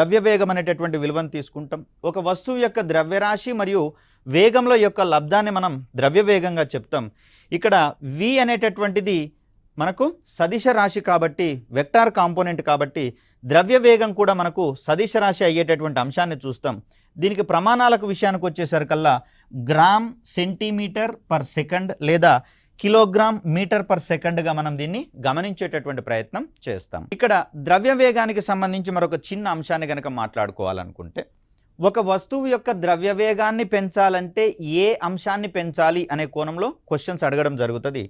ద్రవ్యవేగం అనేటటువంటి విలువను తీసుకుంటాం. ఒక వస్తువు యొక్క ద్రవ్యరాశి మరియు వేగంలో యొక్క లబ్ధాన్ని మనం ద్రవ్యవేగంగా చెప్తాం. ఇక్కడ v అనేటటువంటిది మనకు సదిశ రాశి కాబట్టి, వెక్టార్ కాంపోనెంట్ కాబట్టి ద్రవ్యవేగం కూడా మనకు సదిశ రాశి అయ్యేటటువంటి అంశాన్ని చూస్తాం. దీనికి ప్రమాణాలకు విషయానికి వచ్చేసరికల్లా గ్రామ్ సెంటీమీటర్ పర్ సెకండ్ లేదా కిలోగ్రామ్ మీటర్ పర్ సెకండ్గా మనం దీన్ని గమనించేటటువంటి ప్రయత్నం చేస్తాం. ఇక్కడ ద్రవ్యవేగానికి సంబంధించి మరొక చిన్న అంశాన్ని కనుక మాట్లాడుకోవాలనుకుంటే, ఒక వస్తువు యొక్క ద్రవ్యవేగాన్ని పెంచాలంటే ఏ అంశాన్ని పెంచాలి అనే కోణంలో క్వశ్చన్స్ అడగడం జరుగుతుంది.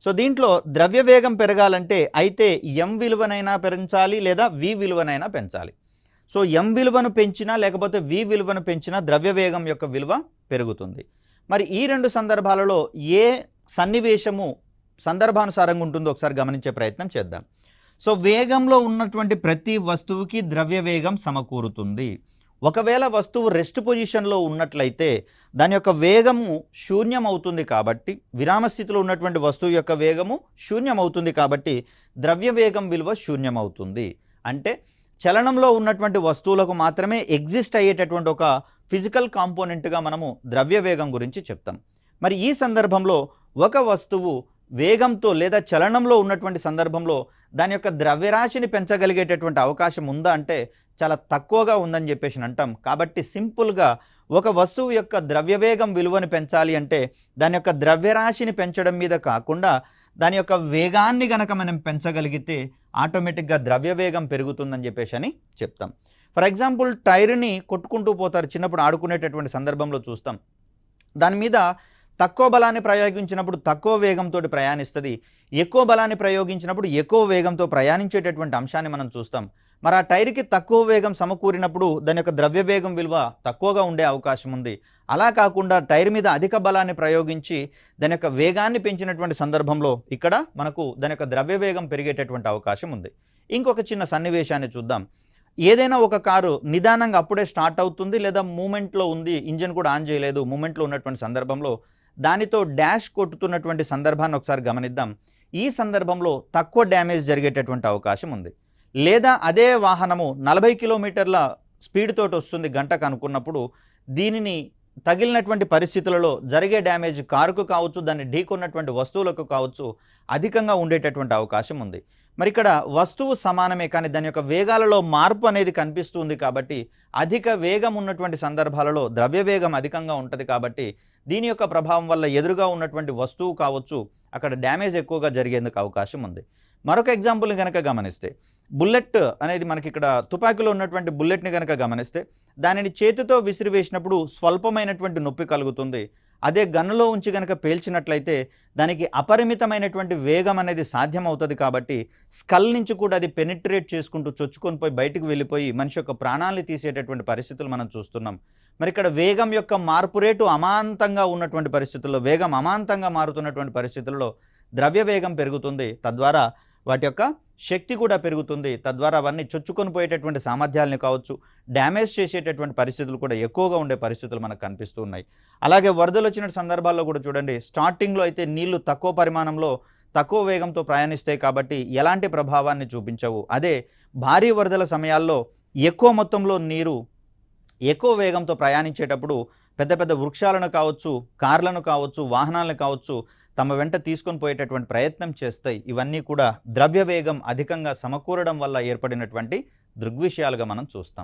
సో దీంట్లో ద్రవ్యవేగం పెరగాలంటే అయితే m విలువనైనా పెంచాలి లేదా v విలువనైనా పెంచాలి. సో m విలువను పెంచినా లేకపోతే v విలువను పెంచినా ద్రవ్యవేగం యొక్క విలువ పెరుగుతుంది. మరి ఈ రెండు సందర్భాలలో ఏ సన్నివేశము సందర్భానుసారంగా ఉంటుందో ఒకసారి గమనించే ప్రయత్నం చేద్దాం. సో వేగంలో ఉన్నటువంటి ప్రతి వస్తువుకి ద్రవ్యవేగం సమకూరుతుంది. ఒకవేళ వస్తువు రెస్ట్ పొజిషన్లో ఉన్నట్లయితే దాని యొక్క వేగము శూన్యం అవుతుంది కాబట్టి, విరామ స్థితిలో ఉన్నటువంటి వస్తువు యొక్క వేగము శూన్యం అవుతుంది కాబట్టి ద్రవ్యవేగం విలువ శూన్యం అవుతుంది. అంటే చలనంలో ఉన్నటువంటి వస్తువులకు మాత్రమే ఎగ్జిస్ట్ అయ్యేటటువంటి ఒక ఫిజికల్ కాంపోనెంట్గా మనము ద్రవ్యవేగం గురించి చెప్తాం. మరి ఈ సందర్భంలో ఒక వస్తువు వేగంతో లేదా చలనంలో ఉన్నటువంటి సందర్భంలో దాని యొక్క ద్రవ్యరాశిని పెంచగలిగేటటువంటి అవకాశం ఉందా అంటే చాలా తక్కువగా ఉందని చెప్పేసి అంటాం. కాబట్టి సింపుల్గా ఒక వస్తువు యొక్క ద్రవ్యవేగం విలువను పెంచాలి అంటే దాని యొక్క ద్రవ్యరాశిని పెంచడం మీద కాకుండా దాని యొక్క వేగాన్ని గనక మనం పెంచగలిగితే ఆటోమేటిక్గా ద్రవ్యవేగం పెరుగుతుందని చెప్పేసి అని చెప్తాం. ఫర్ ఎగ్జాంపుల్ టైర్ని కొట్టుకుంటూ పోతారు, చిన్నప్పుడు ఆడుకునేటటువంటి సందర్భంలో చూస్తాం. దాని మీద తక్కువ బలాన్ని ప్రయోగించినప్పుడు తక్కువ వేగంతో ప్రయాణిస్తుంది, ఎక్కువ బలాన్ని ప్రయోగించినప్పుడు ఎక్కువ వేగంతో ప్రయాణించేటటువంటి అంశాన్ని మనం చూస్తాం. మరి ఆ టైర్కి తక్కువ వేగం సమకూరినప్పుడు దాని యొక్క ద్రవ్యవేగం విలువ తక్కువగా ఉండే అవకాశం ఉంది. అలా కాకుండా టైర్ మీద అధిక బలాన్ని ప్రయోగించి దాని యొక్క వేగాన్ని పెంచినటువంటి సందర్భంలో ఇక్కడ మనకు దాని యొక్క ద్రవ్యవేగం పెరిగేటటువంటి అవకాశం ఉంది. ఇంకొక చిన్న సన్నివేశాన్ని చూద్దాం. ఏదైనా ఒక కారు నిదానంగా అప్పుడే స్టార్ట్ అవుతుంది లేదా మూమెంట్లో ఉంది, ఇంజన్ కూడా ఆన్ చేయలేదు, మూమెంట్లో ఉన్నటువంటి సందర్భంలో దానితో డాష్ కొట్టుతున్నటువంటి సందర్భాన్ని ఒకసారి గమనిద్దాం. ఈ సందర్భంలో తక్కువ డ్యామేజ్ జరిగేటటువంటి అవకాశం ఉంది. లేదా అదే వాహనము 40 కిలోమీటర్ల స్పీడ్ తోటి వస్తుంది గంటకు అనుకున్నప్పుడు దీనిని తగిలినటువంటి పరిస్థితులలో జరిగే డ్యామేజ్ కారుకు కావచ్చు, దాన్ని ఢీకొన్నటువంటి వస్తువులకు కావచ్చు అధికంగా ఉండేటటువంటి అవకాశం ఉంది. మరి ఇక్కడ వస్తువు సమానమే కానీ దాని యొక్క వేగాలలో మార్పు అనేది కనిపిస్తుంది కాబట్టి అధిక వేగం ఉన్నటువంటి సందర్భాలలో ద్రవ్యవేగం అధికంగా ఉంటుంది కాబట్టి దీని యొక్క ప్రభావం వల్ల ఎదురుగా ఉన్నటువంటి వస్తువు కావచ్చు అక్కడ డ్యామేజ్ ఎక్కువగా జరిగేందుకు అవకాశం ఉంది. మరొక ఎగ్జాంపుల్ని కనుక గమనిస్తే, బుల్లెట్ అనేది మనకి ఇక్కడ తుపాకీలో ఉన్నటువంటి బుల్లెట్ని కనుక గమనిస్తే దానిని చేతితో విసిరివేసినప్పుడు స్వల్పమైనటువంటి నొప్పి కలుగుతుంది. అదే గన్నులో ఉంచి కనుక పేల్చినట్లయితే దానికి అపరిమితమైనటువంటి వేగం అనేది సాధ్యం అవుతుంది కాబట్టి స్కల్ నుంచి కూడా అది పెనిట్రేట్ చేసుకుంటూ చొచ్చుకొని పోయి బయటకు వెళ్ళిపోయి మనిషి యొక్క ప్రాణాలని తీసేటటువంటి పరిస్థితులు మనం చూస్తున్నాం. మరి ఇక్కడ వేగం యొక్క మార్పు రేటు అమాంతంగా ఉన్నటువంటి పరిస్థితుల్లో, వేగం అమాంతంగా మారుతున్నటువంటి పరిస్థితుల్లో ద్రవ్యవేగం పెరుగుతుంది. తద్వారా వాటి యొక్క శక్తి కూడా పెరుగుతుంది. తద్వారా అవన్నీ చొచ్చుకొని పోయేటటువంటి సామర్థ్యాలని కావచ్చు, డ్యామేజ్ చేసేటటువంటి పరిస్థితులు కూడా ఎక్కువగా ఉండే పరిస్థితులు మనకు కనిపిస్తూ ఉన్నాయి. అలాగే వరదలు వచ్చిన సందర్భాల్లో కూడా చూడండి, స్టార్టింగ్లో అయితే నీళ్లు తక్కువ పరిమాణంలో తక్కువ వేగంతో ప్రయాణిస్తాయి కాబట్టి ఎలాంటి ప్రభావాన్ని చూపించవు. అదే భారీ వరదల సమయాల్లో ఎక్కువ మొత్తంలో నీరు ఎక్కువ వేగంతో ప్రయాణించేటప్పుడు పెద్ద పెద్ద వృక్షాలను కావచ్చు, కార్లను కావచ్చు, వాహనాలను కావచ్చు తమ వెంట తీసుకొని పోయేటటువంటి ప్రయత్నం చేస్తాయి. ఇవన్నీ కూడా ద్రవ్యవేగం అధికంగా సమకూరడం వల్ల ఏర్పడినటువంటి దృగ్విషయాలుగా మనం చూస్తాం.